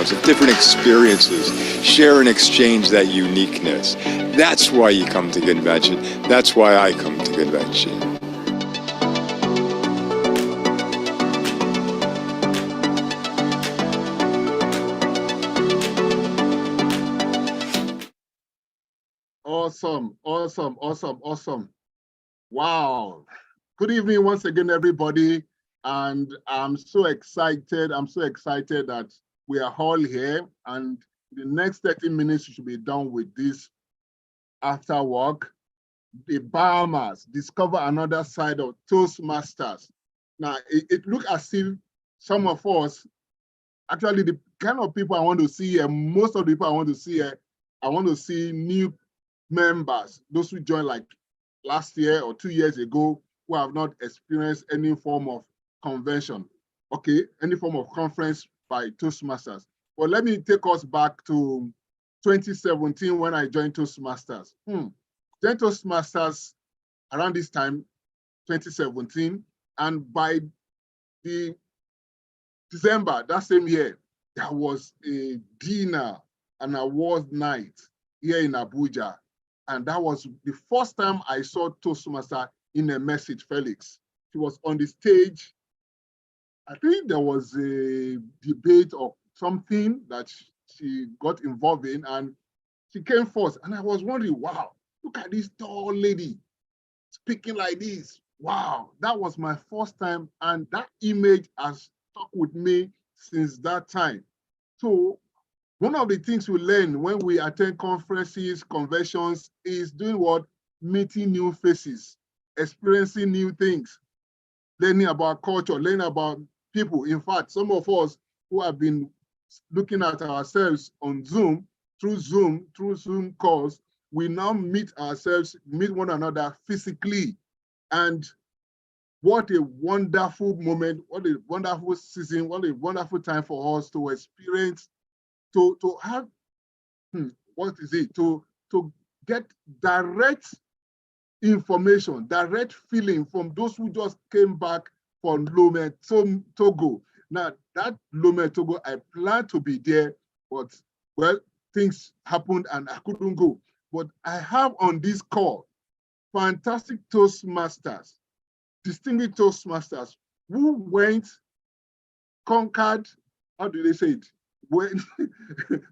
backgrounds, of different experiences, share and exchange that uniqueness. That's why you come to convention. That's why I come to convention. Awesome, awesome, awesome, awesome. Wow. Good evening once again, everybody. And I'm so excited. I'm so excited that we are all here. And the next 30 minutes we should be done with this after work. The Bahamas, discover another side of Toastmasters. Now, it looks as if some of us, actually the kind of people I want to see here, most of the people I want to see here, I want to see new members, those who joined like last year or 2 years ago, who have not experienced any form of convention, okay, any form of conference by Toastmasters. But let me take us back to 2017 when I joined Toastmasters. Joined Toastmasters around this time, 2017, and by the December that same year, there was a dinner, an award night here in Abuja. And that was the first time I saw Toastmaster in a message, Felix. She was on the stage. I think there was a debate or something that she got involved in, and she came first. And I was wondering, wow, look at this tall lady speaking like this. Wow, that was my first time. And that image has stuck with me since that time. So one of the things we learn when we attend conferences, conventions, is doing what? Meeting new faces, experiencing new things, learning about culture, learning about people. In fact, some of us who have been looking at ourselves on Zoom, through Zoom calls, we now meet ourselves, meet one another physically. And what a wonderful moment, what a wonderful season, what a wonderful time for us to experience, to have, what is it? To get direct information, direct feeling from those who just came back from Lomé, Togo. Now, that Lomé, Togo, I planned to be there, but, well, things happened and I couldn't go. But I have on this call fantastic Toastmasters, distinguished Toastmasters, who went, conquered, how do they say it? Went,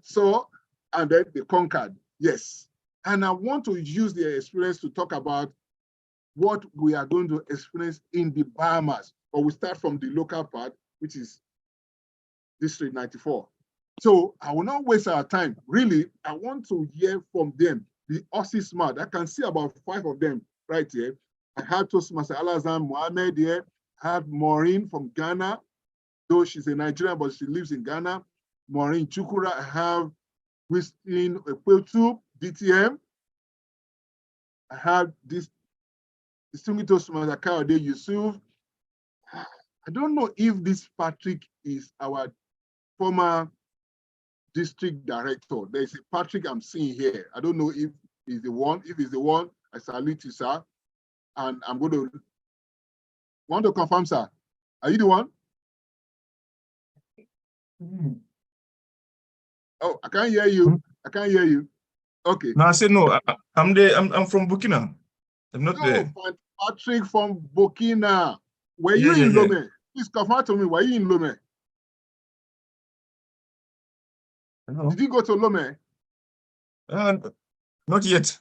saw, and then they conquered. Yes. And I want to use their experience to talk about what we are going to experience in the Bahamas. But we start from the local part, which is District 94. So I will not waste our time. Really, I want to hear from them, the Aussie Smart. I can see about 5 of them right here. I have Toastmaster Alazan Mohammed here. I have Maureen from Ghana, though she's a Nigerian, but she lives in Ghana. Maureen Chukura. I have Christine Ekwetu, DTM. I have this distinguished Toastmaster Kayode Yusuf. I don't know if this Patrick is our former district director. There's a Patrick I'm seeing here. I don't know if he's the one. If he's the one, I salute you, sir. And I'm going to want to confirm, sir. Are you the one? Oh, I can't hear you. I can't hear you. Okay. No, I said no. I'm there. I'm from Burkina. I'm not there. Patrick from Burkina. Were you in Lomé? Please confirm to me. Were you in Lomé? No. Did you go to Lomé? Not yet.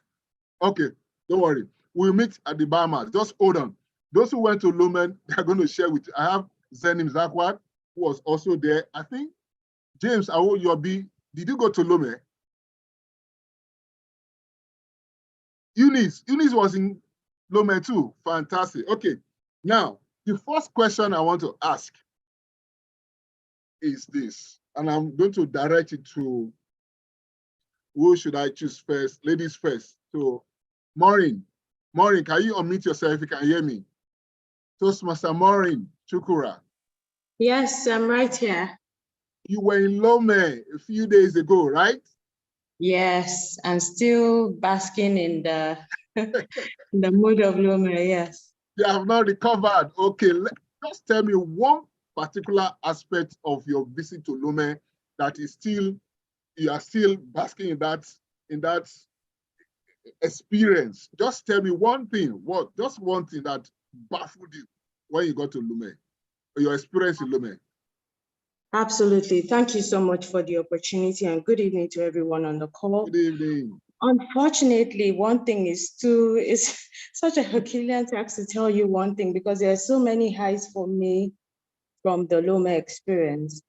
Okay, don't worry. We'll meet at the Bahamas. Just hold on. Those who went to Lomé, they're going to share with you. I have Zenim Zakwad, who was also there. I think James Awoyobi, did you go to Lomé? Eunice was in Lomé too. Fantastic. Okay, now the first question I want to ask is this, and I'm going to direct it to, who should I choose first? Ladies first. So, Maureen, can you unmute yourself if you can hear me? Toastmaster Maureen Chukura. Yes, I'm right here. You were in Lomé a few days ago, right? Yes, I'm still basking in the in the mood of Lomé, yes. You have not recovered. Okay, just tell me one particular aspect of your visit to Lomé that is still, you are still basking in that experience. Just tell me one thing, just one thing that baffled you when you got to Lomé, your experience in Lomé. Absolutely. Thank you so much for the opportunity, and good evening to everyone on the call. Good evening. Unfortunately, one thing is such a Herculean task to tell you one thing, because there are so many highs for me from the Lomé experience.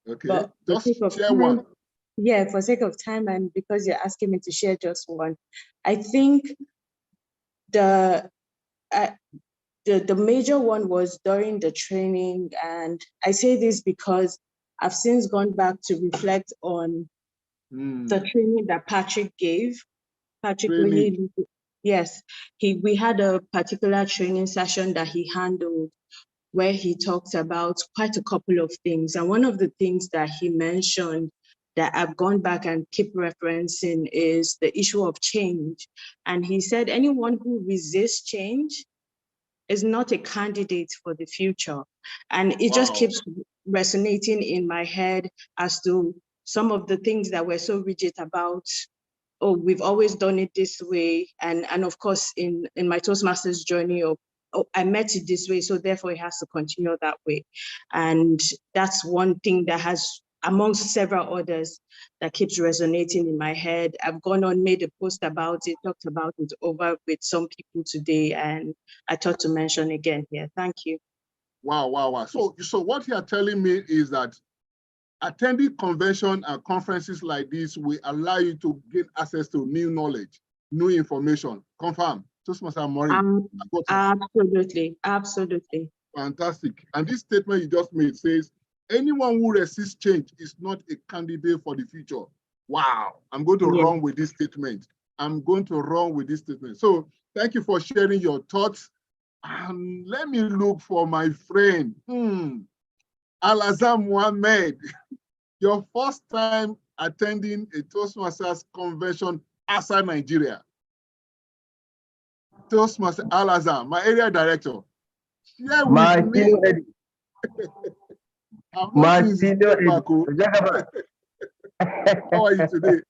Okay, But just share time, one. yeah, for sake of time, and because you're asking me to share just one, I think the major one was during the training. And I say this because I've since gone back to reflect on the training that Patrick gave. Patrick really, yes, we had a particular training session that he handled where he talked about quite a couple of things. And one of the things that he mentioned that I've gone back and keep referencing is the issue of change. And he said anyone who resists change is not a candidate for the future. And it just keeps resonating in my head as to some of the things that we're so rigid about. Oh, we've always done it this way. And of course, in my Toastmasters journey of, oh, I met it this way, so therefore it has to continue that way. And that's one thing that has, amongst several others, that keeps resonating in my head. I've gone on, made a post about it, talked about it over with some people today, and I thought to mention again here. Thank you. Wow. So what you are telling me is that attending convention and conferences like this will allow you to gain access to new knowledge, new information. Confirm. Toastmaster Maureen. Absolutely. Fantastic. And this statement you just made says, anyone who resists change is not a candidate for the future. Wow. I'm going to run with this statement. So thank you for sharing your thoughts. And let me look for my friend, Al-Azam Mohammed. Your first time attending a Toastmasters convention outside Nigeria. Toastmaster Al-Azam, my area director. Share with me. My senior How are you today?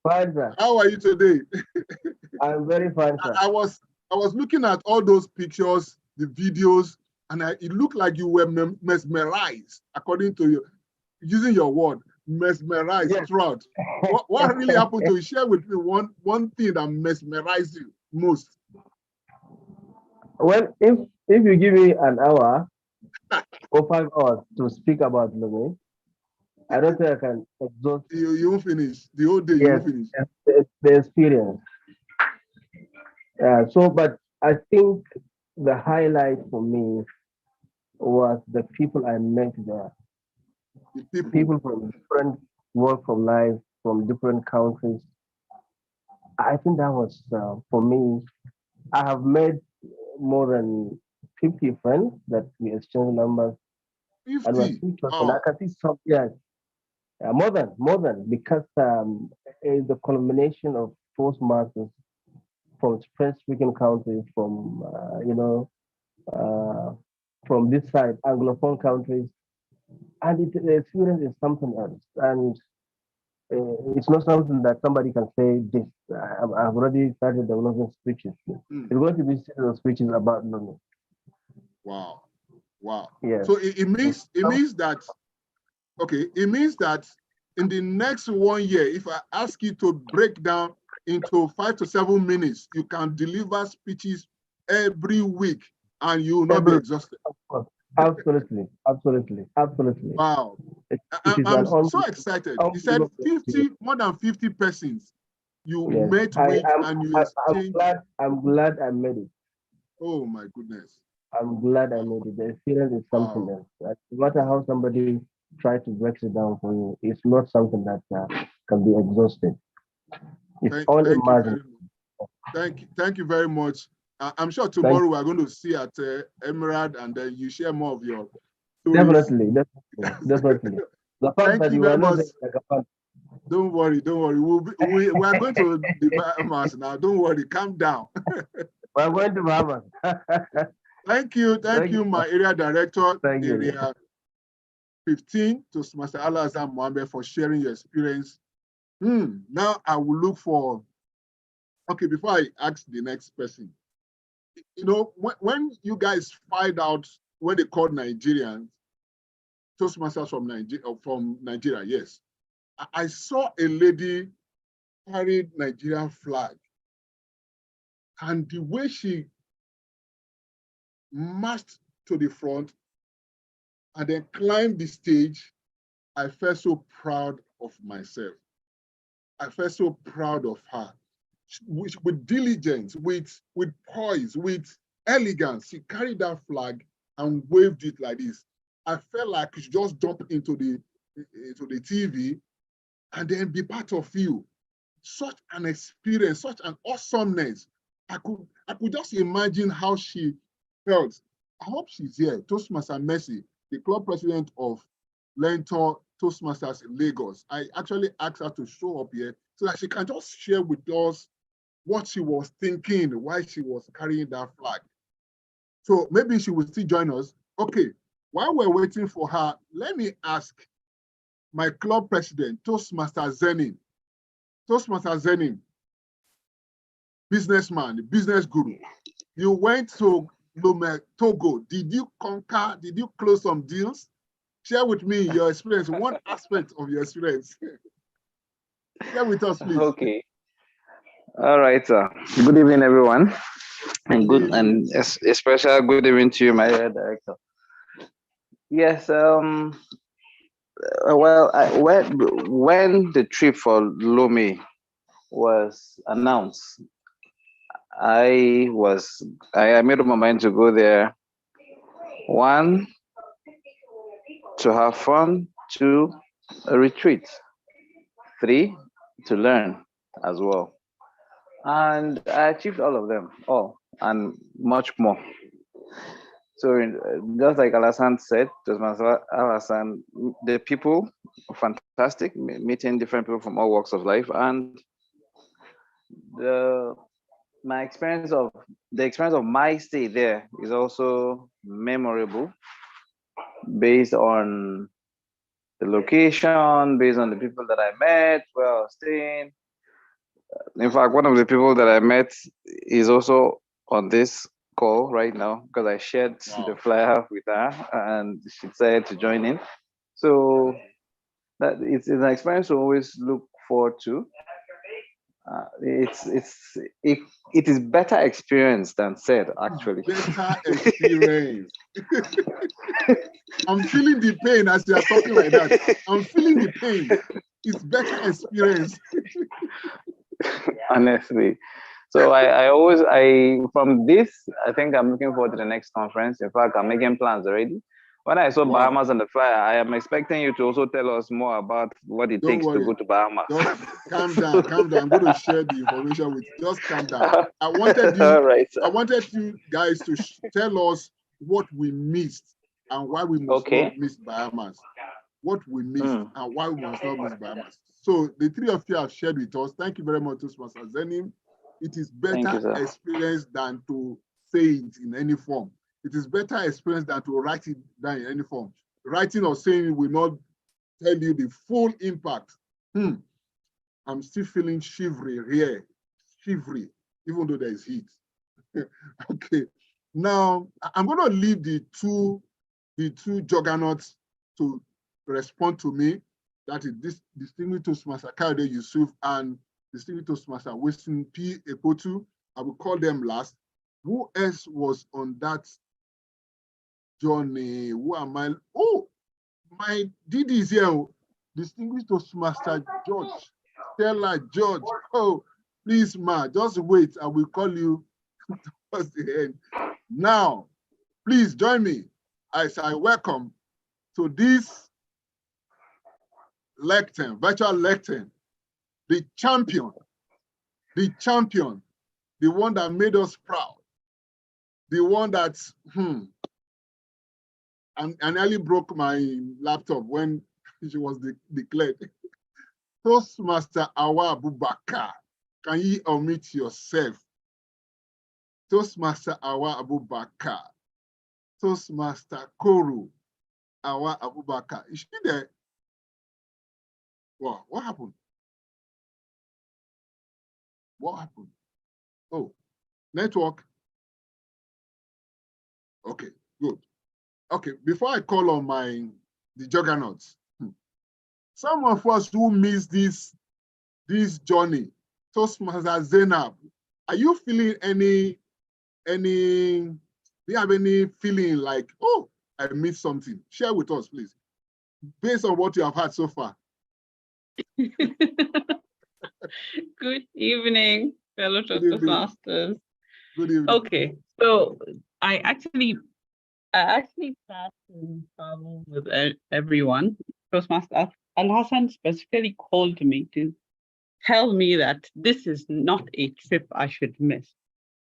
Fine, sir. How are you today? I'm very fine, sir. I was looking at all those pictures, the videos, and it looked like you were mesmerized, according to you, using your word, mesmerized throughout. What really happened to you? Share with me one thing that mesmerized you most. Well, if you give me an hour or 5 hours to speak about Lomé, I don't think I can exhaust. You won't finish the whole day. You won't finish the experience. But I think the highlight for me was the people I met there. People from different walks of life, from different countries. I think that was, for me, I have made more than 50 friends that we exchange numbers. 50? And I can see some, more than, because it's the culmination of Toastmasters from French-speaking countries, from, from this side, Anglophone countries. And the experience is something else. And it's not something that somebody can say this. I've already started developing speeches. It's going to be series of speeches about learning. Wow. Yeah. So it means that, okay, it means that in the next 1 year, if I ask you to break down into 5 to 7 minutes, you can deliver speeches every week and you will not be exhausted. Of course. Absolutely. Wow. I'm so excited. You said 50, more than 50 persons you met with and you exchanged. I'm glad I made it. Oh my goodness. I'm glad I made it. The experience is something else. No matter how somebody tries to break it down for you, it's not something that can be exhausted. It's unimaginable. Thank you very much. I'm sure tomorrow we're going to see at Emerald, and then you share more of your stories. Definitely. The fact that you are not like a fan. Don't worry. We are going to the Bahamas now. Don't worry. Calm down. We're going to Bahamas. Thank you, my area director. Thank you. 15, Toastmaster Alhassan Mohammed, for sharing your experience. Now I will look for, okay, before I ask the next person, you know, when you guys find out when they called Nigerians, Toastmasters from Nigeria, yes. I saw a lady carried Nigerian flag, and the way she marched to the front and then climbed the stage, I felt so proud of myself. I felt so proud of her. With diligence, with poise, with elegance, she carried that flag and waved it like this. I felt like she just jumped into the TV and then be part of you. Such an experience, such an awesomeness. I could just imagine how she felt. I hope she's here. Toastmaster Mercy, the club president of Lentor Toastmasters in Lagos. I actually asked her to show up here so that she can just share with us what she was thinking, why she was carrying that flag. So maybe she will still join us. Okay, while we're waiting for her, let me ask my club president, Toastmaster Zenin. Toastmaster Zenin, businessman, business guru. You went to Lome, Togo. Did you conquer? Did you close some deals? Share with me your experience, one aspect of your experience. Share with us, please. Okay. All right, sir. Good evening, everyone. And a special good evening to you, my director. Yes, well, when the trip for Lome was announced, I made up my mind to go there. 1, to have fun. 2, a retreat. 3, to learn as well. And I achieved all of them, and much more. So just like Alhassan said, Alhassan, the people, fantastic, meeting different people from all walks of life, and the experience of my stay there is also memorable, based on the location, based on the people that I met where I was staying. In fact, one of the people that I met is also on this call right now, because I shared the flyer with her and she decided to join in. So that it's an experience to always look forward to. It is better experience than said, actually. Better experience. I'm feeling the pain as you are talking like that. I'm feeling the pain. It's better experience. Honestly. So I from this, I think I'm looking forward to the next conference. In fact, I'm making plans already. When I saw Bahamas on the flyer, I am expecting you to also tell us more about what it takes to go to Bahamas. Just calm down, calm down. I'm going to share the information with you. Just calm down. I wanted you, I wanted you guys to tell us what we missed and why we must not miss Bahamas. What we missed and why we must not miss Bahamas. So the three of you have shared with us. Thank you very much, Toastmaster Zenin. It is better experience than to say it in any form. It is better experience than to write it down in any form. Writing or saying will not tell you the full impact. I'm still feeling shivery here, shivery, even though there is heat. Okay, now I'm going to leave the two juggernauts to respond to me. That is this distinguished Toastmaster Kayode Yusuf and distinguished Toastmaster Winston P. Epotu. I will call them last. Who else was on that journey? Who am I? Oh, my DD is here. Distinguished Toastmaster George, Stella George. Oh, please, ma, just wait. I will call you towards the end. Now, please join me as I welcome to this lectern, virtual lectern, the champion, the one that made us proud, the one that, I nearly broke my laptop when she was declared. Toastmaster Awa Abubakar, can you unmute yourself? Toastmaster Awa Abubakar, Toastmaster Koru, Awa Abubakar. Is she there? Wow, what happened? What happened? Oh, network. Okay, good. Okay, before I call on the juggernauts, some of us who miss this journey, Toastmaster Zainab, are you feeling do you have any feeling like, oh, I missed something? Share with us, please, based on what you have had so far. Good evening, fellow Toastmasters. Good evening. Okay, so I actually plan to travel with everyone. Toastmaster Al Hassan specifically called me to tell me that this is not a trip I should miss.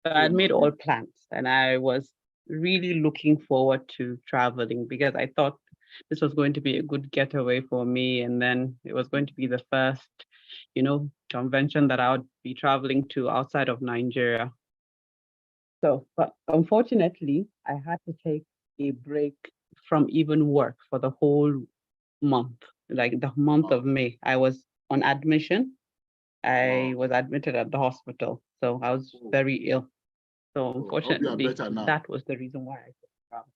So I had made all plans and I was really looking forward to traveling because I thought this was going to be a good getaway for me. And then it was going to be the first, convention that I would be traveling to outside of Nigeria. So, but unfortunately, I had to take a break from even work for the whole month, like the month of May. I was on admission. I was admitted at the hospital. So I was very ill. So unfortunately, that was the reason why I couldn't travel.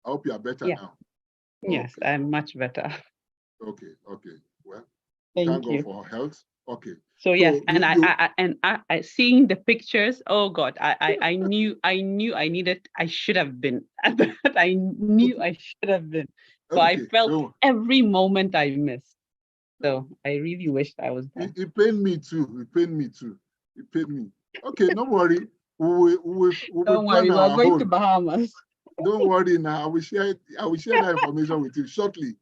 I hope you are better now. Yes, okay. I'm much better. Okay. Well, thank God for health. Okay. So yes, and I seeing the pictures. Oh God, I knew I should have been at that. I knew I should have been. But I felt every moment I missed. So I really wished I was there. It pained me too. It pained me. Okay, no worry. Don't worry, we're going to Bahamas. Don't worry now. I will share that information with you shortly.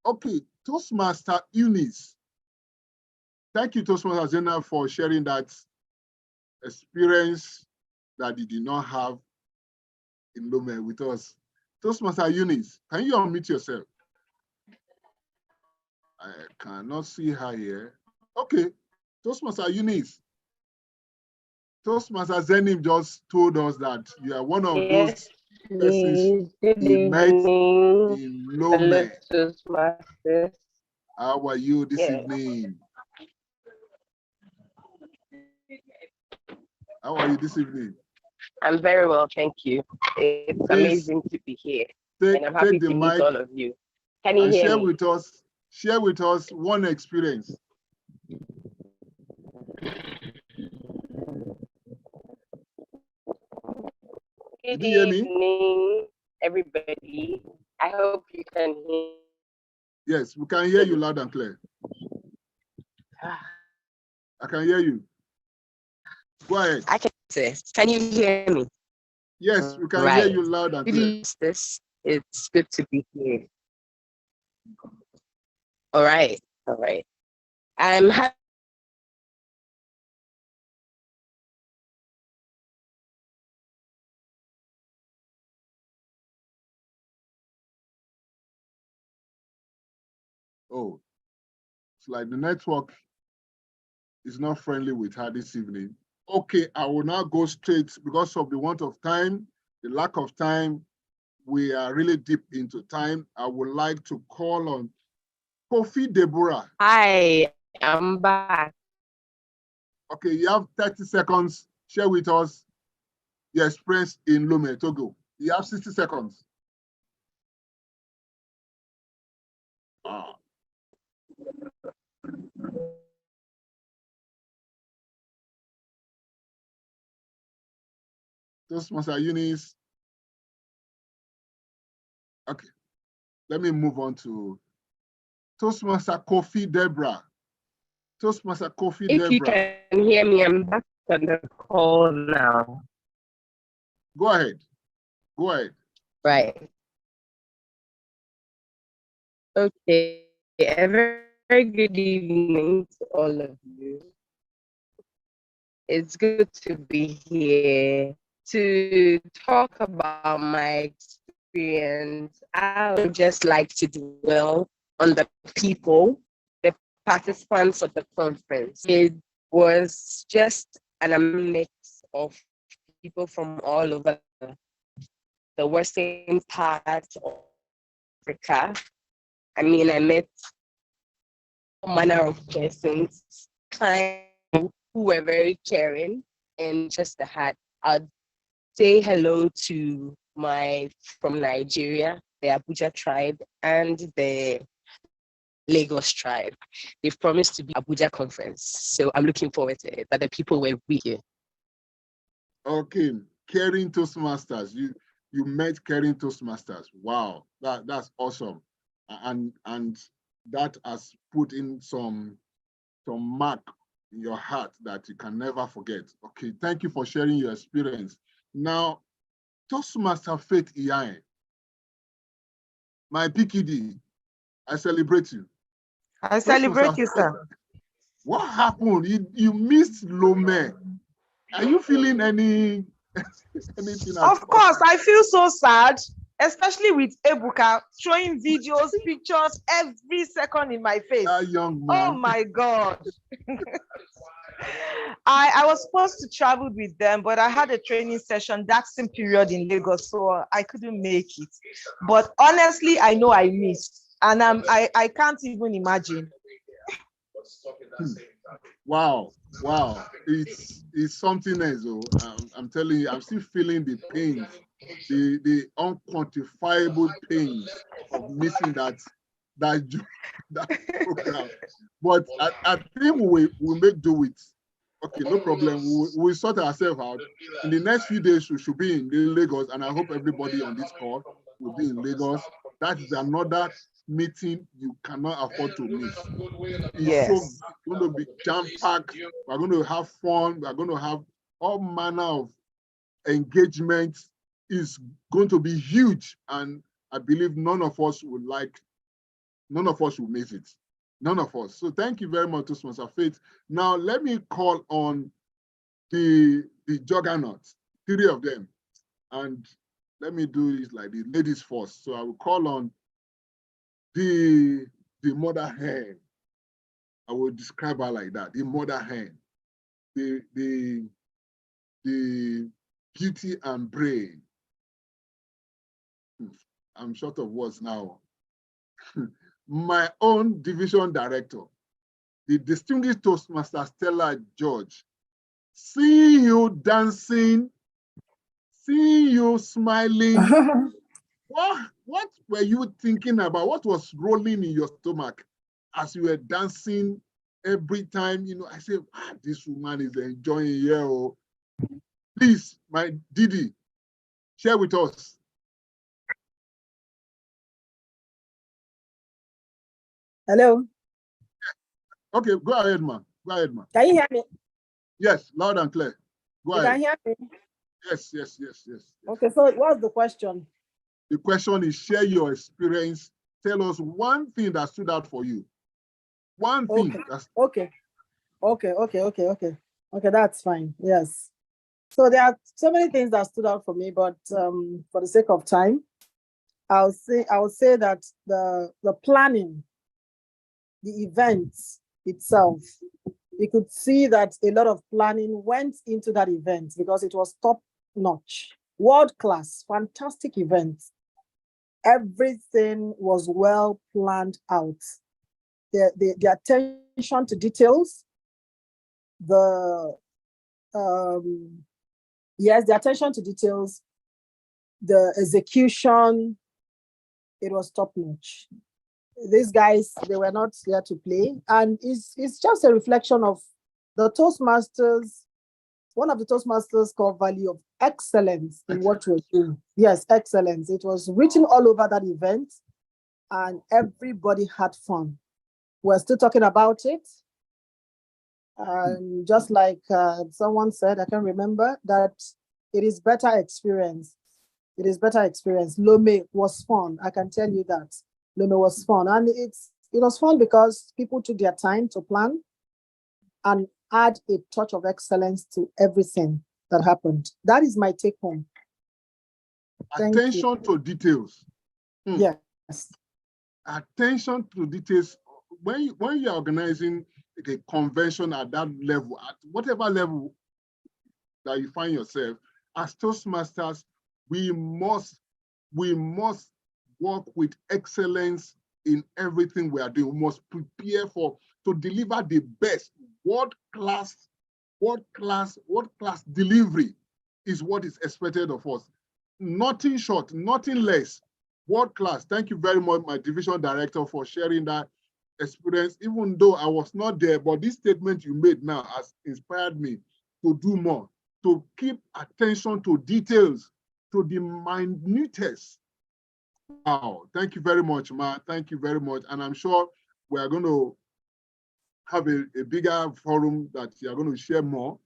Okay, Toastmaster Eunice. Thank you, Toastmaster Zena, for sharing that experience that you did not have in Lome with us. Toastmaster Eunice, can you unmute yourself? I cannot see her here. Okay, Toastmaster Eunice. Toastmaster Zenim just told us that you are one of those persons he met in Lome. How are you this evening? How are you this evening? I'm very well, thank you. It's amazing to be here. And I'm happy to meet all of you. Can you hear me? Share with us one experience. Good evening, everybody. I hope you can hear. Yes, we can hear you loud and clear. I can hear you. Go ahead. I can say. Can you hear me? Yes, we can hear you loud and clear. It's good to be here. All right. I'm happy. Oh, it's like the network is not friendly with her this evening. Okay, I will now go straight because of the want of time, the lack of time. We are really deep into time. I would like to call on Kofi Deborah. Hi, I'm back. Okay, you have 30 seconds. Share with us your experience in Lome, Togo. You have 60 seconds. Toastmaster Eunice. Okay, let me move on to Toastmaster Kofi Deborah. Toastmaster Kofi Deborah. If you can hear me, I'm back on the call now. Go ahead. Right. Okay. A very good evening to all of you. It's good to be here to talk about my experience. I would just like to dwell on the people, the participants of the conference. It was just a mix of people from all over the western part Africa. I mean, I met all manner of persons, clients who were very caring and just the heart. I'd say hello to my from Nigeria, the Abuja tribe, and the Lagos tribe. They've promised to be Abuja conference, so I'm looking forward to it. That the people will be here. Okay, caring Toastmasters. You met caring Toastmasters. Wow, that's awesome, and that has put in some mark in your heart that you can never forget. Okay, thank you for sharing your experience. Now, Toastmaster Faith Iyain, my PKD, I celebrate you. I celebrate you, sir. What happened? You missed Lome. Are you feeling anything? Of course, I feel so sad, especially with Ebuka showing videos, pictures every second in my face. That young man. Oh my God. I was supposed to travel with them, but I had a training session that same period in Lagos, so I couldn't make it. But honestly, I know I missed, and I can't even imagine. Wow, it's something else. I'm telling you, I'm still feeling the pains, the unquantifiable pains of missing that program. But I think we'll make do with. Okay, no problem. We'll sort ourselves out. In the next few days, we should be in Lagos, and I hope everybody on this call will be in Lagos. That is another meeting you cannot afford to miss. Yes. It's so going to be jam-packed. We're going to have fun. We're going to have all manner of engagements. It's going to be huge, and I believe none of us will miss it. None of us. So thank you very much to Sponsor Faith. Now let me call on the juggernauts, 3 of them, and let me do it like the ladies first. So I will call on the mother hen. I will describe her like that, the mother hen, the beauty and brain. I'm short of words now. My own division director, the distinguished Toastmaster Stella George. Seeing you dancing, seeing you smiling, what were you thinking about? What was rolling in your stomach as you were dancing every time? You know, I said, this woman is enjoying here. Oh. Please, my Didi, share with us. Hello. Okay, go ahead, man. Go ahead, man. Can you hear me? Yes, loud and clear. Go ahead. Can you hear me? Yes. Okay, so what's the question? The question is, share your experience. Tell us one thing that stood out for you. One thing. Okay, that's fine. Yes. So there are so many things that stood out for me, but for the sake of time, I would say that the planning, the events itself, you could see that a lot of planning went into that event because it was top-notch, world-class, fantastic event. Everything was well planned out. The attention to details, the attention to details, the execution, it was top-notch. These guys, they were not there to play. And it's just a reflection of the Toastmasters, one of the Toastmasters' core value of excellence in what we're doing. Yes, excellence. It was written all over that event and everybody had fun. We're still talking about it. Just like someone said, I can remember that it is better experience. It is better experience. Lome was fun. I can tell you that. Lome was fun. And it was fun because people took their time to plan and add a touch of excellence to everything that happened. That is my take home. Attention to details. Yes. Attention to details. When you're organizing a convention at that level, at whatever level that you find yourself, as Toastmasters, we must work with excellence in everything we are doing. We must prepare to deliver the best world class delivery is what is expected of us. Nothing short, nothing less. World class. Thank you very much, my division director, for sharing that experience, even though I was not there, but this statement you made now has inspired me to do more, to keep attention to details, to the minutest. Wow, thank you very much, Ma. Thank you very much. And I'm sure we are going to have a bigger forum that you are going to share more,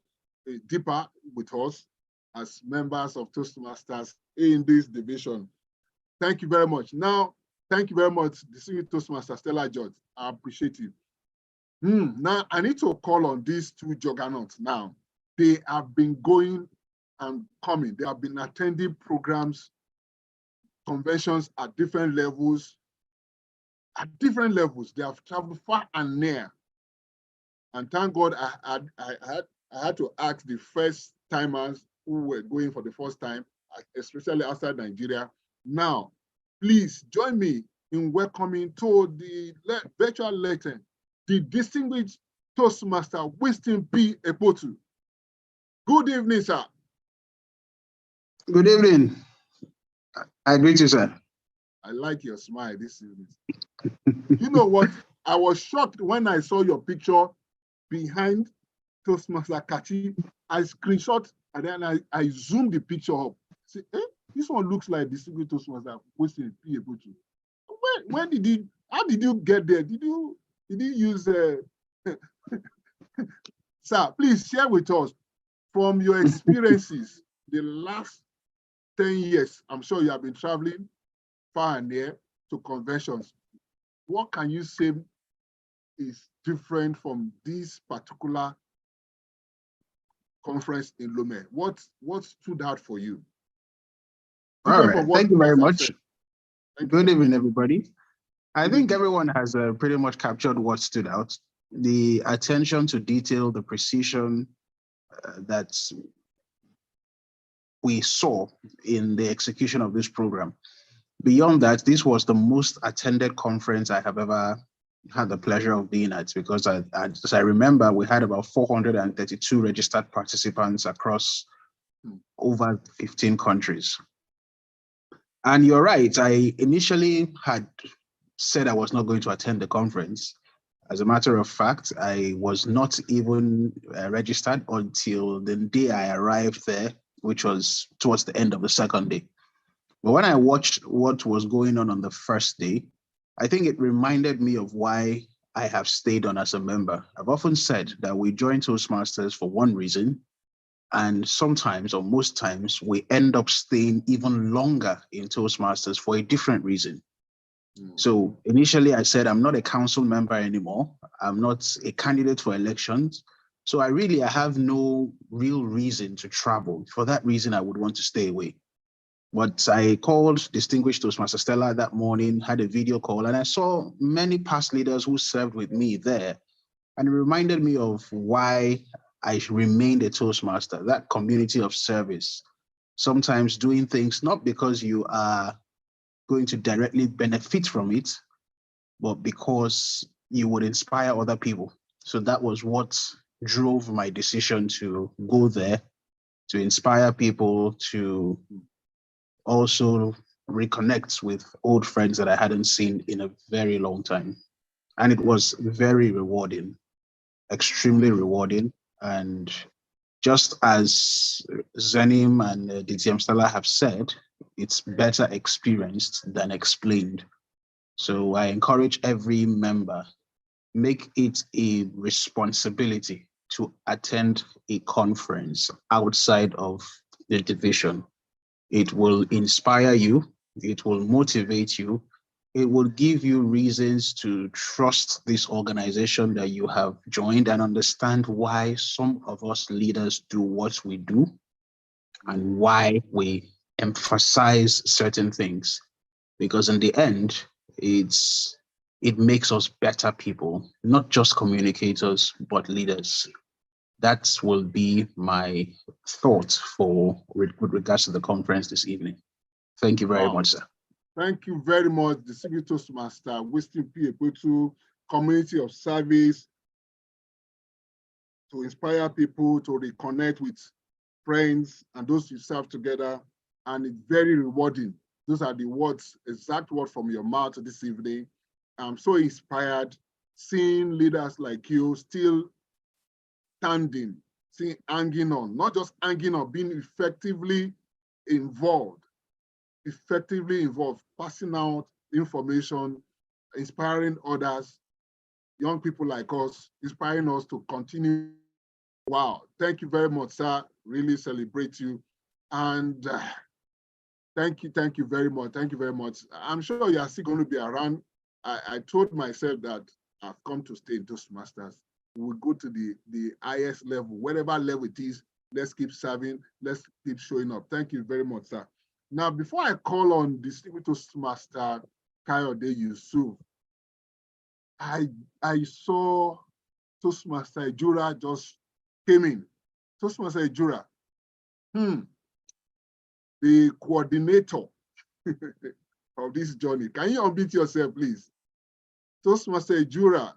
deeper with us as members of Toastmasters in this division. Thank you very much. Now, thank you very much, distinguished Toastmaster Stella George. I appreciate you. Now, I need to call on these two juggernauts now. They have been going and coming. They have been attending programs, conventions at different levels. At different levels, they have traveled far and near. And thank God I had to ask the first timers who were going for the first time, especially outside Nigeria. Now, please join me in welcoming to the virtual legend, the distinguished Toastmaster Winston P. Epotu. Good evening, sir. Good evening. I greet you, sir. I like your smile this evening. You know what? I was shocked when I saw your picture behind Toastmaster Kachi. I screenshot and then I zoomed the picture up. Say, this one looks like distinguished Toastmaster Winston P. Epotu. When did you? How did you get there? Did you use? Sir, please share with us from your experiences the last 10 years. I'm sure you have been traveling far and near to conventions. What can you say is different from this particular conference in Lomé? What stood out for you? All right, thank you very much. Good evening, everybody. I think everyone has pretty much captured what stood out. The attention to detail, the precision that we saw in the execution of this program. Beyond that, this was the most attended conference I have ever had the pleasure of being at, because as I remember, we had about 432 registered participants across over 15 countries. And you're right, I initially had said I was not going to attend the conference. As a matter of fact, I was not even registered until the day I arrived there, which was towards the end of the second day. But when I watched what was going on the first day, I think it reminded me of why I have stayed on as a member. I've often said that we join Toastmasters for one reason, and sometimes, or most times, we end up staying even longer in Toastmasters for a different reason. So initially I said, I'm not a council member anymore. I'm not a candidate for elections. So I have no real reason to travel. For that reason, I would want to stay away. But I called distinguished Toastmaster Stella that morning, had a video call, and I saw many past leaders who served with me there. And it reminded me of why I remained a Toastmaster, that community of service. Sometimes doing things not because you are going to directly benefit from it, but because you would inspire other people. So that was what drove my decision to go there, to inspire people, to also reconnect with old friends that I hadn't seen in a very long time. And it was very rewarding, extremely rewarding. And just as Zenim and DTM Stella have said, it's better experienced than explained. So I encourage every member, make it a responsibility to attend a conference outside of the division. It will inspire you, it will motivate you, it will give you reasons to trust this organization that you have joined and understand why some of us leaders do what we do and why we emphasize certain things. Because in the end, it makes us better people, not just communicators, but leaders. That will be my thought with regards to the conference this evening. Thank you very much, sir. Thank you very much, Distinguished Toastmaster, Wisdom P. Community of Service, to inspire people to reconnect with friends and those you serve together. And it's very rewarding. Those are the words, exact words from your mouth this evening. I'm so inspired seeing leaders like you still standing, seeing hanging on, not just hanging on, being effectively involved, passing out information, inspiring others, young people like us, inspiring us to continue. Wow, thank you very much, sir. Really celebrate you. And thank you very much. Thank you very much. I'm sure you are still going to be around. I told myself that I've come to stay in Toastmasters. We'll go to the highest level, whatever level it is. Let's keep serving. Let's keep showing up. Thank you very much, sir. Now, before I call on Distinguished Toastmaster Kayode Yusuf, I saw Toastmaster Ejura just came in. Toastmaster Ejura, the coordinator of this journey. Can you unmute yourself, please? Toastmaster Ejura.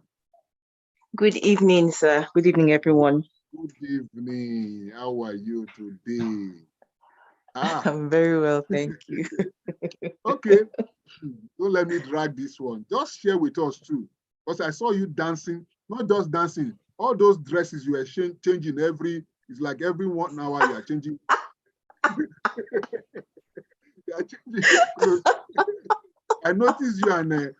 Good evening, sir. Good evening, everyone. Good evening. How are you today? I'm very well, thank you. Okay, don't let me drag this one. Just share with us too, because I saw you dancing, not just dancing, all those dresses you are changing it's like every 1 hour you are changing. You are changing your clothes. I noticed you and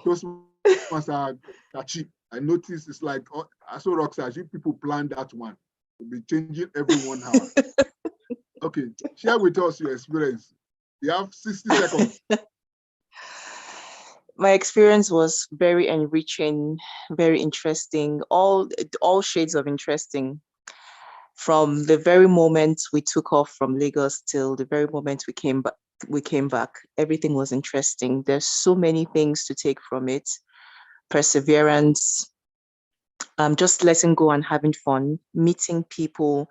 Toastmaster Kachi. I noticed it's like, I saw Roxas, you people planned that one. You'll be changing every 1 hour. Okay, share with us your experience. You have 60 seconds. My experience was very enriching, very interesting, all shades of interesting. From the very moment we took off from Lagos till the very moment we came back, everything was interesting. There's so many things to take from it. Perseverance, just letting go and having fun, meeting people.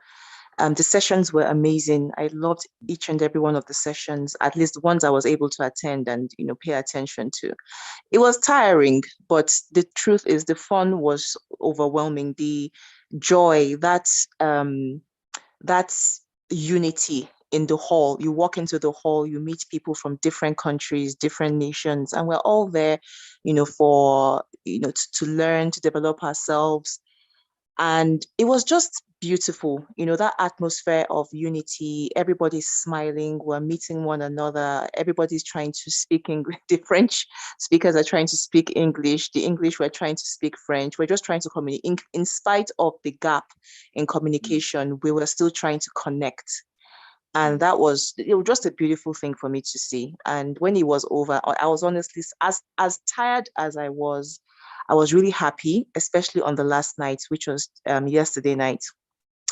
The sessions were amazing. I loved each and every one of the sessions, at least the ones I was able to attend and pay attention to. It was tiring, but the truth is the fun was overwhelming. The joy, that's unity in the hall. You walk into the hall, you meet people from different countries, different nations, and we're all there, for to learn, to develop ourselves. And it was just beautiful, that atmosphere of unity. Everybody's smiling, we're meeting one another, everybody's trying to speak English. The French speakers are trying to speak English, the English were trying to speak French. We're just trying to communicate. In spite of the gap in communication, we were still trying to connect. And it was just a beautiful thing for me to see. And when it was over, I was honestly, as tired as I was really happy, especially on the last night, which was yesterday night.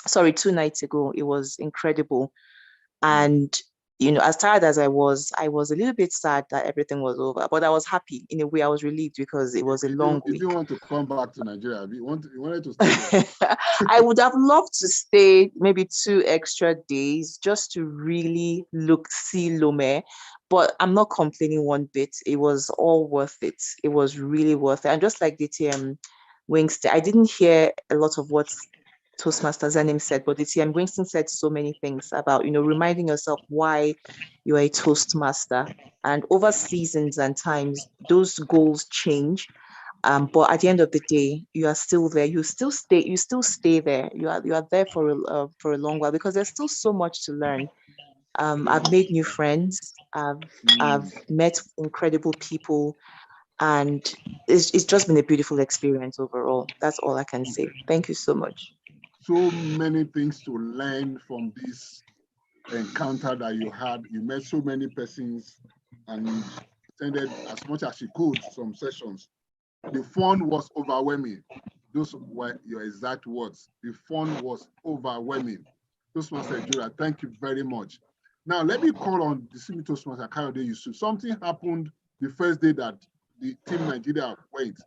Sorry, 2 nights ago. It was incredible. And, as tired as I was a little bit sad that everything was over, but I was happy. In a way, I was relieved because it was a long week. If you want to come back to Nigeria, you wanted to stay there. I would have loved to stay maybe 2 extra days just to really see Lome, but I'm not complaining one bit. It was all worth it. It was really worth it. And just like DTM Winston, I didn't hear a lot of what Toastmaster Zanim said, but DTM Winston said so many things about, reminding yourself why you are a Toastmaster. And over seasons and times, those goals change. But at the end of the day, you are still there. You still stay there. You are there for a long while because there's still so much to learn. I've made new friends. I've met incredible people, and it's just been a beautiful experience overall. That's all I can say. Thank you so much. So many things to learn from this encounter that you had. You met so many persons and you attended as much as you could some sessions. The fun was overwhelming. Those were your exact words. The fun was overwhelming. Toastmaster Ejura, thank you very much. Now, let me call on the Senior Toastmaster Kayode Yusuf. Something happened the first day that the Team Nigeria went.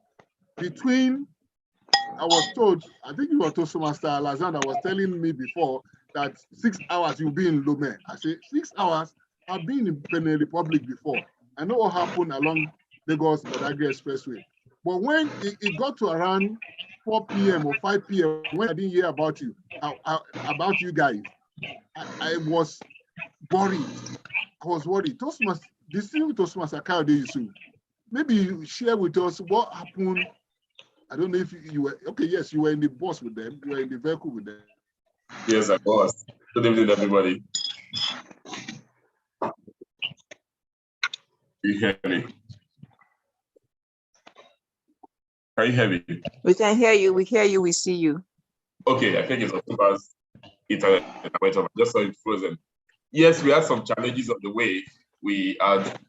I was told, I think you were Toastmaster Alexander was telling me before that 6 hours you'll be in Lome. I said, 6 hours? I've been in Benin Republic before. I know what happened along Lagos Badagry Expressway. But when it got to around 4 p.m. or 5 p.m., when I didn't hear about you guys, I was worried. I was worried. This thing with Toastmaster Kayode Yusuf, maybe you share with us what happened. I don't know if you were, okay, yes, you were in the bus with them, you were in the vehicle with them. Yes, I was. Good evening, everybody. You hear me? Can you hear me? We can hear you, we hear you, we see you. Okay, I think it's October's internet. I just saw it frozen. Yes, we had some challenges on the way. We had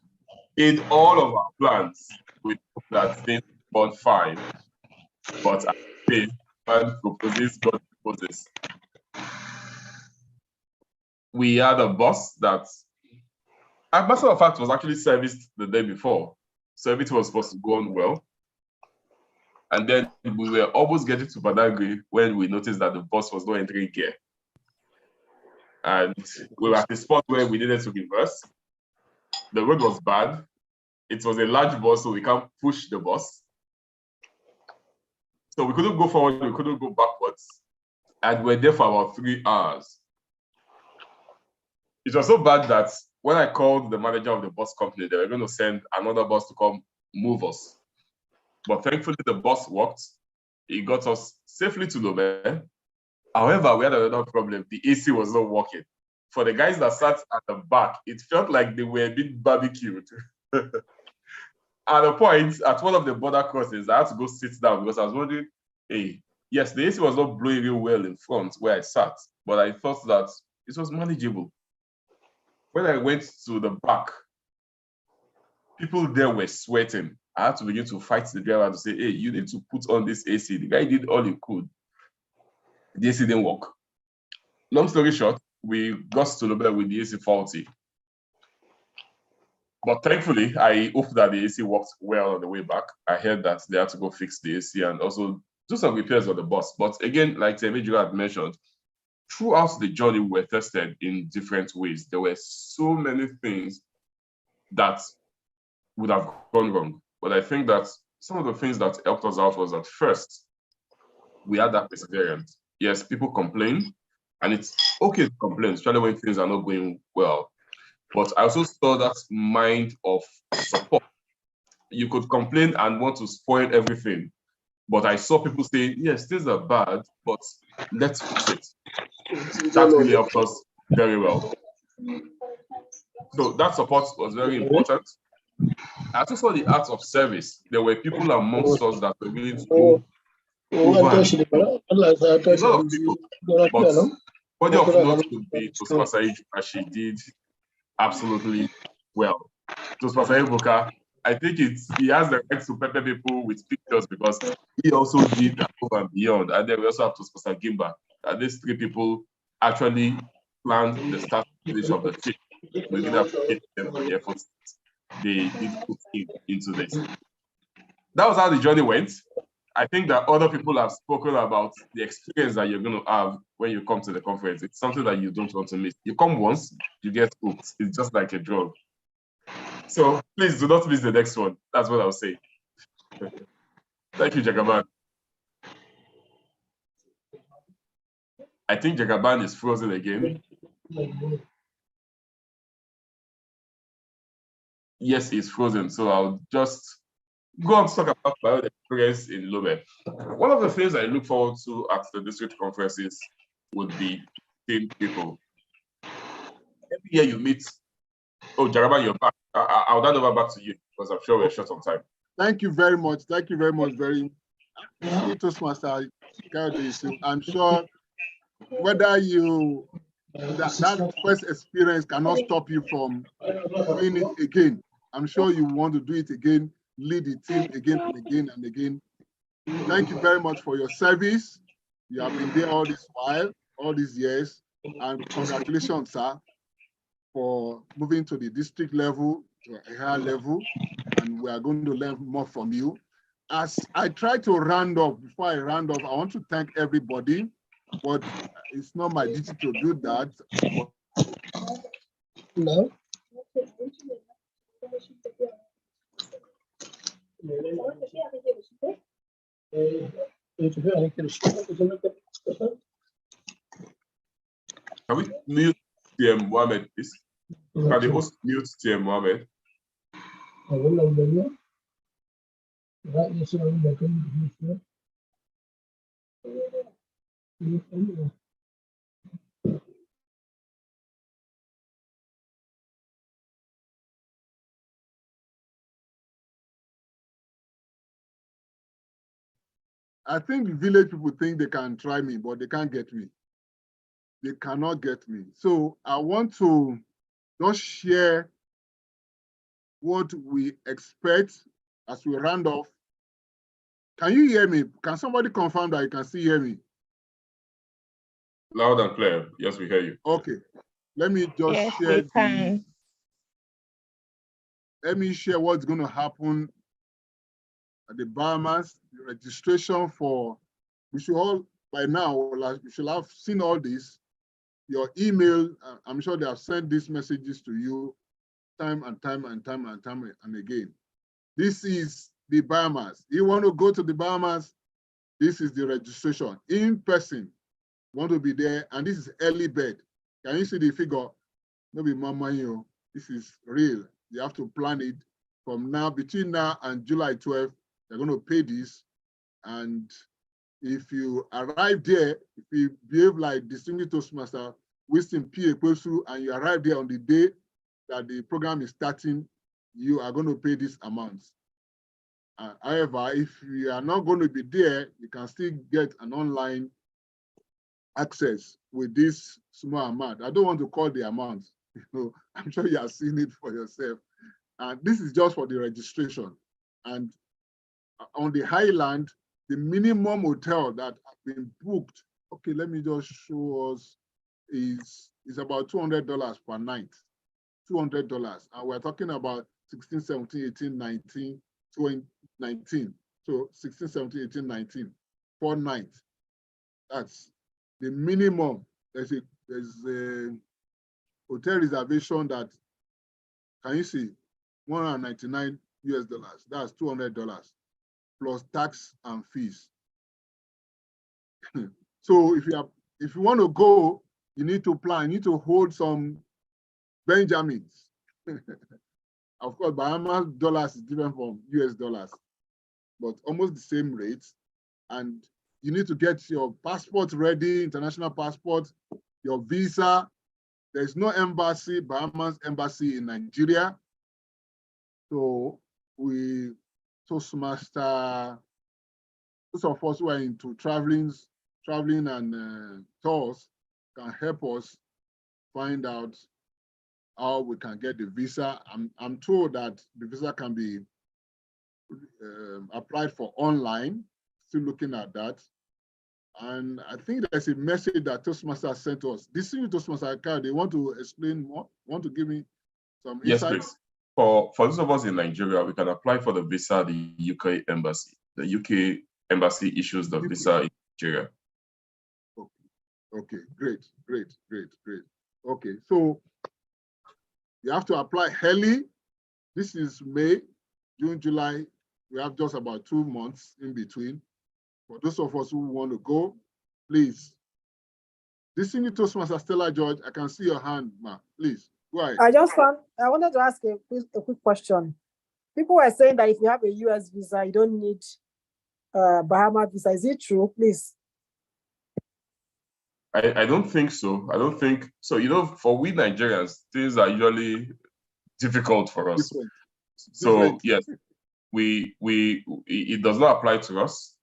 in all of our plans with that thing about 5, but I think man proposes, God proposes. We had a bus that, as a matter of fact, was actually serviced the day before, so everything was supposed to go on well. And then we were almost getting to Badagry when we noticed that the bus was not entering gear. And we were at the spot where we needed to reverse. The road was bad. It was a large bus, so we can't push the bus. So we couldn't go forward, we couldn't go backwards. And we were there for about 3 hours. It was so bad that when I called the manager of the bus company, they were going to send another bus to come move us. But thankfully, the bus worked. It got us safely to Lome. However, we had another problem. The AC was not working. For the guys that sat at the back, it felt like they were being barbecued. At a point, at one of the border crossings, I had to go sit down because I was wondering, hey, yes, the AC was not blowing real well in front where I sat, but I thought that it was manageable. When I went to the back, people there were sweating. I had to begin to fight the driver to say, hey, you need to put on this AC. The guy did all he could. The AC didn't work. Long story short, we got to Lube with the AC faulty. But thankfully, I hope that the AC worked well on the way back. I heard that they had to go fix the AC and also do some repairs on the bus. But again, like Temejiro had mentioned, throughout the journey, we were tested in different ways. There were so many things that would have gone wrong. But I think that some of the things that helped us out was that first, we had that perseverance. Yes, people complain, and it's okay to complain, especially when things are not going well. But I also saw that mind of support. You could complain and want to spoil everything. But I saw people say, yes, things are bad, but let's fix it. That really helped us very well. So that support was very important. I also saw the acts of service. There were people amongst us that were willing to go over. A lot of people, but body of note would be Toastmaster Ijuka. She did absolutely well. Toastmaster Ibuka, I think he has the right to pepper people with pictures because he also did above and beyond. And then we also have Toastmaster Gimba. And these 3 people actually planned the start and finish of the trip. We really appreciate them for the efforts they did put into this. That was how the journey went. I think that other people have spoken about the experience that you're going to have when you come to the conference. It's something that you don't want to miss. You come once, you get hooked. It's just like a drug. So please do not miss the next one. That's what I'll say. Thank you, Jagaban. I think Jagaban is frozen again. Yes, he's frozen. So I'll just go on to talk about my own experience in Lome. One of the things I look forward to at the district conferences would be seeing people. Every year you meet. Oh, Jagaban, you're back. I'll hand over back to you because I'm sure we're short on time. Thank you very much. Thank you very much. Toastmaster Kayode Yusuf. I'm sure whether you that first experience cannot stop you from doing it again. I'm sure you want to do it again, lead the team again and again and again. Thank you very much for your service. You have been there all this while, all these years, and congratulations, sir, for moving to the district level, to a higher level, and we are going to learn more from you. As I try to round off, before I round off, I want to thank everybody, but it's not my duty to do that. No. Can we mute TM Mohammed, please? Can the host mute TM Mohammed? I think village people think they can try me, but they can't get me. They cannot get me. So I want to just share what we expect as we round off. Can you hear me? Can somebody confirm that you can still hear me? Loud and clear. Yes, we hear you. Okay. Let me just share let me share what's going to happen at the Bahamas. The registration for, we should all, by now, you should have seen all this. Your email, I'm sure they have sent these messages to you time and time and again. This is the Bahamas. You want to go to the Bahamas, this is the registration in person. Want to be there, and this is early bird. Can you see the figure? Maybe mama, this is real. You have to plan it from now, between now and July 12th. They're going to pay this, and if you arrive there, if you behave like distinguished Toastmaster Winston P. Ekwesu, and you arrive there on the day that the program is starting, you are going to pay this amount. However, if you are not going to be there, you can still get an online access with this small amount. I don't want to call the amount. I'm sure you have seen it for yourself. And this is just for the registration. And on the highland, the minimum hotel that has been booked, okay, let me just show us, is about $200 per night. $200. And we're talking about 16, 17, 18, 19, 20, 19. So 16, 17, 18, 19, 4 nights. That's the minimum. There's a hotel reservation that, can you see, $199 US. That's $200 plus tax and fees. So if you want to go, you need to plan. You need to hold some Benjamins. Of course, Bahamas dollars is different from US dollars, but almost the same rates. And you need to get your passport ready, international passport, your visa. There's no embassy, Bahamas embassy in Nigeria. So Toastmaster, those of us who are into traveling and tours can help us find out how we can get the visa. I'm told that the visa can be applied for online. Still looking at that. And I think there's a message that Toastmaster sent us. This is Toastmaster Akar. They want to explain more? Want to give me some insight? Yes, please. For those of us in Nigeria, we can apply for the visa at the UK embassy. The UK embassy issues the visa in Nigeria. Okay, great. Okay, so you have to apply early. This is May, June, July. We have just about 2 months in between. For those of us who want to go, please. Distinguished Toastmaster Stella George, I can see your hand, ma. Please, go ahead. I wanted to ask a quick question. People were saying that if you have a US visa, you don't need Bahama visa. Is it true? Please. I don't think so. I don't think so. For we Nigerians, things are usually difficult for us. So yes, it does not apply to us.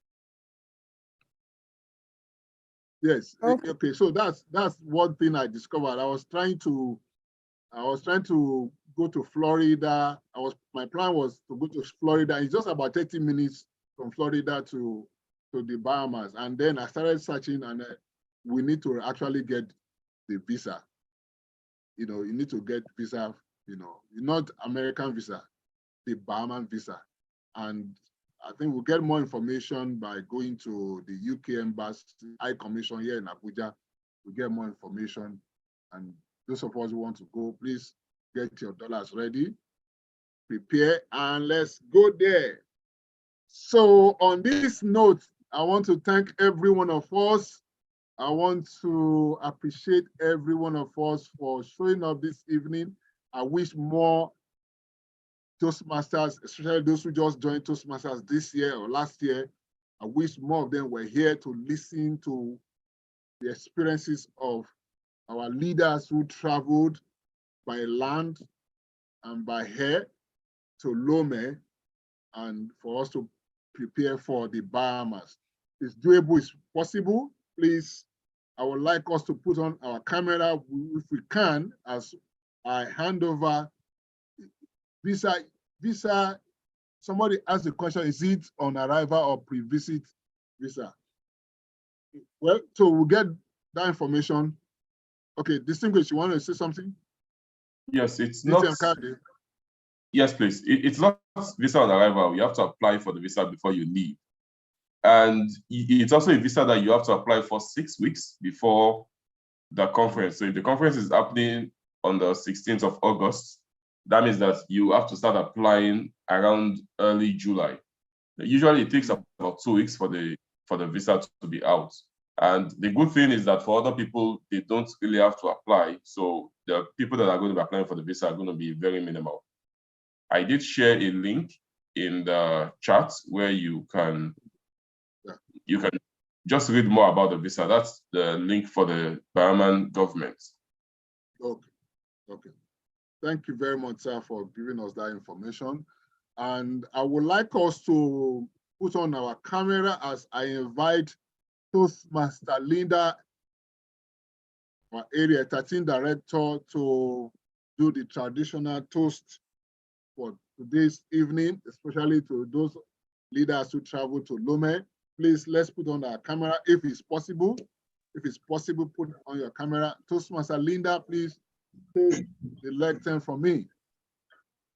Yes. Okay. So that's one thing I discovered. I was trying to go to Florida. My plan was to go to Florida. It's just about 30 minutes from Florida to the Bahamas. And then I started searching, and we need to actually get the visa. You need to get visa, not American visa, the Bahamian visa. And I think we'll get more information by going to the UK Embassy, High Commission here in Abuja. We'll get more information. And those of us who want to go, please Get your dollars ready, prepare, and let's go there. So on this note, I want to thank every one of us. I want to appreciate every one of us for showing up this evening. I wish more Toastmasters, especially those who just joined Toastmasters this year or last year, I wish more of them were here to listen to the experiences of our leaders who traveled by land and by air to Lome, and for us to prepare for the Bahamas. It's doable, it's possible. Please, I would like us to put on our camera if we can, as I hand over visa. Somebody asked the question, is it on arrival or pre-visit visa? Well, so we'll get that information. Okay, distinguished, you want to say something? Yes, it's not. Yes, please. It's not visa on arrival. You have to apply for the visa before you leave. And it's also a visa that you have to apply for 6 weeks before the conference. So if the conference is happening on the 16th of August, that means that you have to start applying around early July. Usually it takes about 2 weeks for the visa to be out. And the good thing is that for other people, they don't really have to apply. So the people that are going to be applying for the visa are going to be very minimal. I did share a link in the chat where you can just read more about the visa. That's the link for the Bahamian government. Okay. Thank you very much, sir, for giving us that information. And I would like us to put on our camera as I invite Toastmaster Linda, our Area 13 Director, to do the traditional toast for today's evening, especially to those leaders who travel to Lome. Please, let's put on our camera if it's possible. If it's possible, put on your camera. Toastmaster Linda, please take the leg turn from me.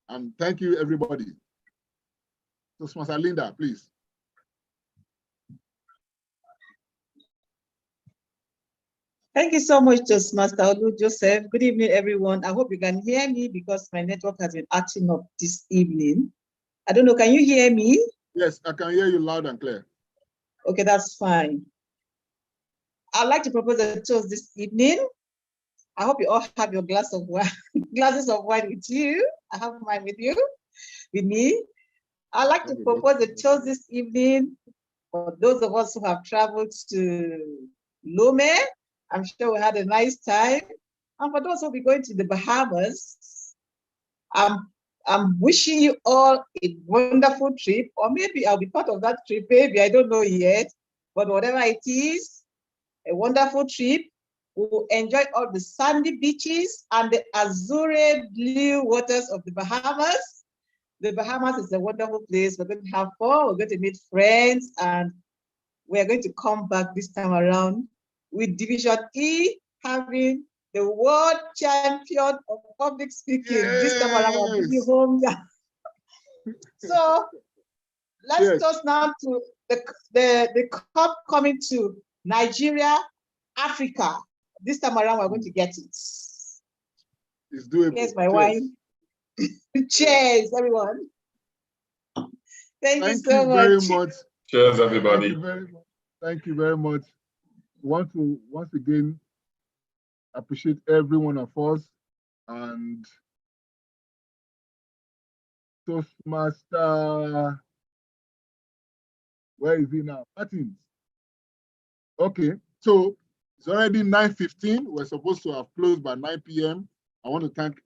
And thank you, everybody. Toastmaster Linda, please. Thank you so much, Toastmaster Olu Joseph. Good evening, everyone. I hope you can hear me because my network has been acting up this evening. I don't know, can you hear me? Yes, I can hear you loud and clear. Okay, that's fine. I'd like to propose a toast this evening. I hope you all have your glasses of wine with you. I have mine with me. I'd like to propose a toast this evening for those of us who have traveled to Lome. I'm sure we had a nice time. And for those who will be going to the Bahamas, I'm wishing you all a wonderful trip, or maybe I'll be part of that trip, maybe, I don't know yet. But whatever it is, a wonderful trip. We'll enjoy all the sandy beaches and the azure blue waters of the Bahamas. The Bahamas is a wonderful place. We're going to have fun, we're going to meet friends, and we're going to come back this time around with Division E having the world champion of public speaking. Yes. This time around, we'll bring you home. So let's toast now to the cup coming to Nigeria, Africa. This time around, we're going to get it. It's doable. Here's my wine. Cheers, everyone. Thank you so very much. Cheers, everybody. Thank you very much. I want to once again appreciate every one of us, and Toastmaster, where is he now? Martins. Okay, so it's already 9:15. We're supposed to have closed by 9 p.m. I want to thank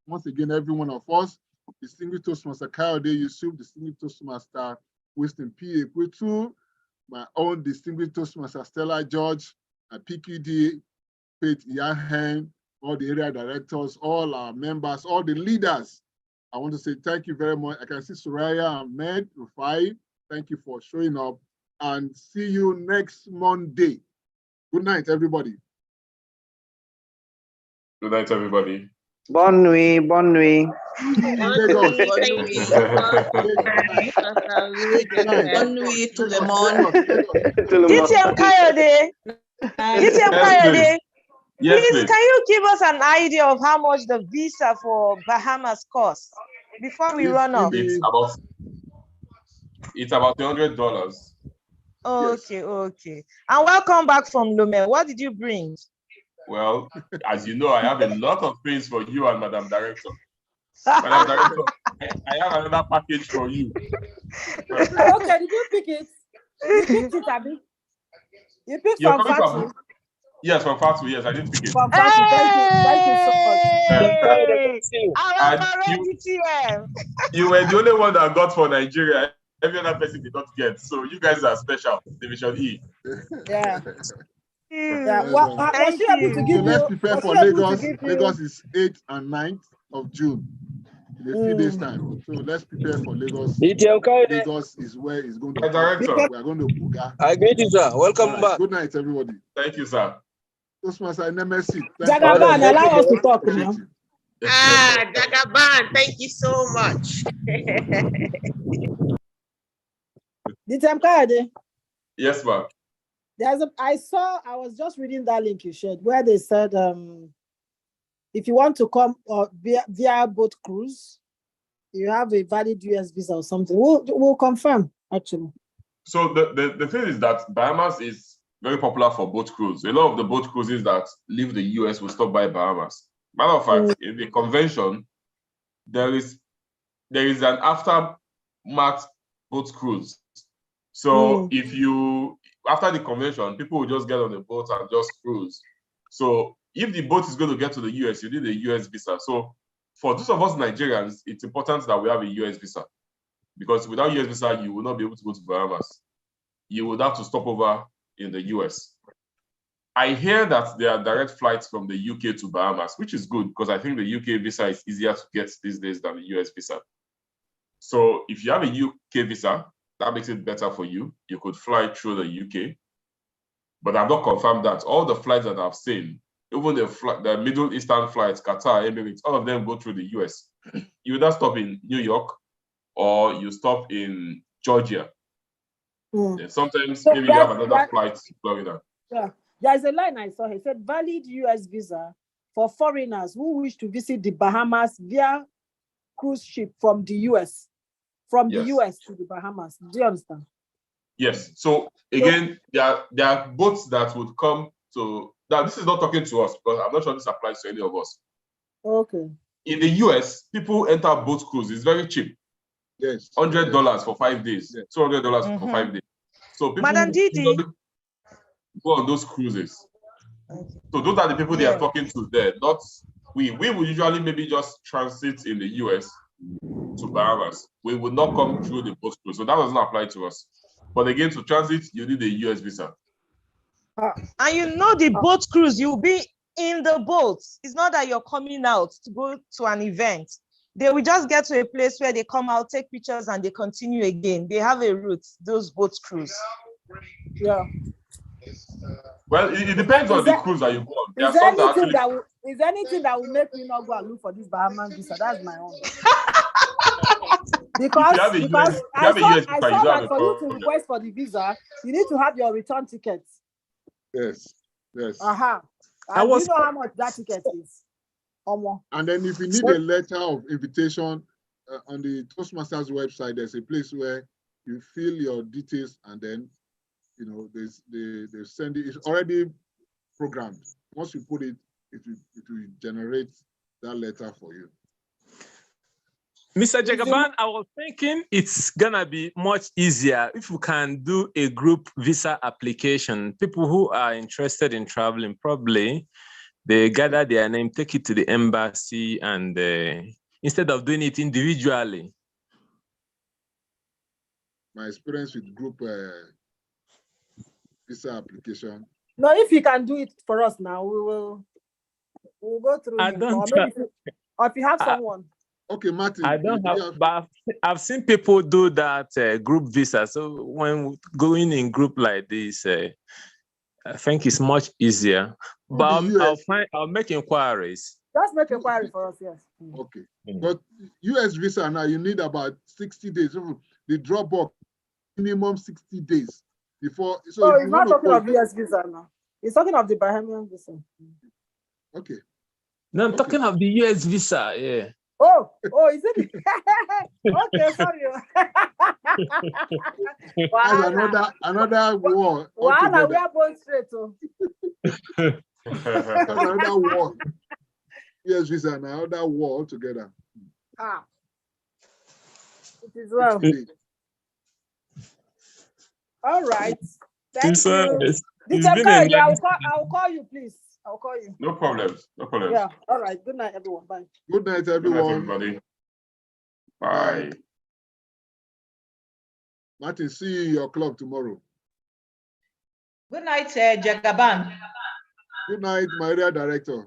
once again every one of us, distinguished Toastmaster Kayode Yusuf, distinguished Toastmaster Winston P. Ekwetu, my own distinguished Toastmaster Stella George, PQD, Faith Yahen, all the area directors, all our members, all the leaders. I want to say thank you very much. I can see Soraya, Ahmed, Rufai. Thank you for showing up, and see you next Monday. Good night, everybody. Good night, everybody. Bonne nuit, bonne nuit. Bonne nuit to Le Monde. DTM Kayode. DTM Kayode. Yes, Please, please. can you give us an idea of how much the visa for Bahamas costs before we run off? It's about $100. Okay, okay. And welcome back from Lome. What did you bring? Well, as you know, I have a lot of things for you and Madam Director. Madam Director, I have another package for you. Okay, did you pick it? You picked it, Abby. You picked You're from coming Fatu. from? Yes, from Fatu. Yes, I did pick it. From Fatu. Thank you so much. You were the only one that got for Nigeria. Every other person did not get. So you guys are special. Division E. Yeah. Yeah. Well, was she able to give So let's you? prepare Was for she able to Lagos. give you? Lagos is 8th and 9th of June. In a few days' time. So let's prepare for Lagos. Lagos is where it's going to be. Director. We are going to Buga. I greet you, sir. Welcome back. Good night, everybody. Thank you, sir. Toastmaster Nemesi. Jagaban, allow us to talk now. Jagaban, thank you so much. Yes, ma'am. I was just reading that link you shared where they said if you want to come via boat cruise, you have a valid US visa or something. We'll confirm actually. So the thing is that Bahamas is very popular for boat cruise. A lot of the boat cruises that leave the US will stop by Bahamas. Matter of fact, in the convention, there is an aftermath boat cruise. So if you after the convention, people will just get on the boat and just cruise. So if the boat is going to get to the US, you need a US visa. So for those of us Nigerians, it's important that we have a US visa, because without US visa, you will not be able to go to Bahamas. You would have to stop over in the US. I hear that there are direct flights from the UK to Bahamas, which is good because I think the UK visa is easier to get these days than the US visa. So if you have a UK visa, that makes it better for you. You could fly through the UK, but I've not confirmed that. All the flights that I've seen, even the Middle Eastern flights, Qatar, Emirates, all of them go through the US. You either stop in New York or you stop in Georgia. Sometimes maybe you have another flight to Florida. Yeah, there's a line I saw. He said valid US visa for foreigners who wish to visit the Bahamas via cruise ship from the US. From the US to the Bahamas. Do you understand? Yes. So again, there are boats that would come to. Now, this is not talking to us because I'm not sure this applies to any of us. Okay. In the US, people enter boat cruise. It's very cheap. Yes. $100 for 5 days. $200 for 5 days. So people Madam Didi go on those cruises. So those are the people they are talking to there. Not we. We would usually maybe just transit in the US to Bahamas. We would not come through the boat cruise. So that doesn't apply to us. But again, to transit, you need a US visa. And you know the boat cruise, you'll be in the boat. It's not that you're coming out to go to an event. They will just get to a place where they come out, take pictures, and they continue again. They have a route, those boat cruise. Yeah. Well, it depends on the cruise that you go on. Is there anything that will make me not go and look for this Bahamas visa? That's my own. Because I saw that for you to request for the visa, you need to have your return ticket. Yes, yes. And do you know how much that ticket is? And then if you need a letter of invitation on the Toastmasters website, there's a place where you fill your details and then they send it. It's already programmed. Once you put it, it will generate that letter for you. Mr. Jagaban, I was thinking it's gonna be much easier if we can do a group visa application. People who are interested in traveling, probably they gather their name, take it to the embassy, and instead of doing it individually. My experience with group visa application. No, if you can do it for us now, we'll go through it. Or if you have someone. Okay, Martin. I don't have, but I've seen people do that group visa. So when going in group like this, I think it's much easier. But I'll make inquiries. Just make inquiry for us, yes. Okay. But US visa now, you need about 60 days. The drop box, minimum 60 days before. So it's not talking of US visa now. It's talking of the Bahamian visa. Okay. No, I'm talking of the US visa. Yeah. Oh, is it? Okay, sorry. Another war. Wow, we are going straight. Oh. Another war. Yes, visa, another war altogether. Ah, it is well. All right. Thank you. I'll call you, please. I'll call you. No problems. No problems. Yeah. All right. Good night, everyone. Bye. Good night, everyone. Good night, everybody. Bye. Martin, see you in your club tomorrow. Good night, Jagaban. Good night, my area director.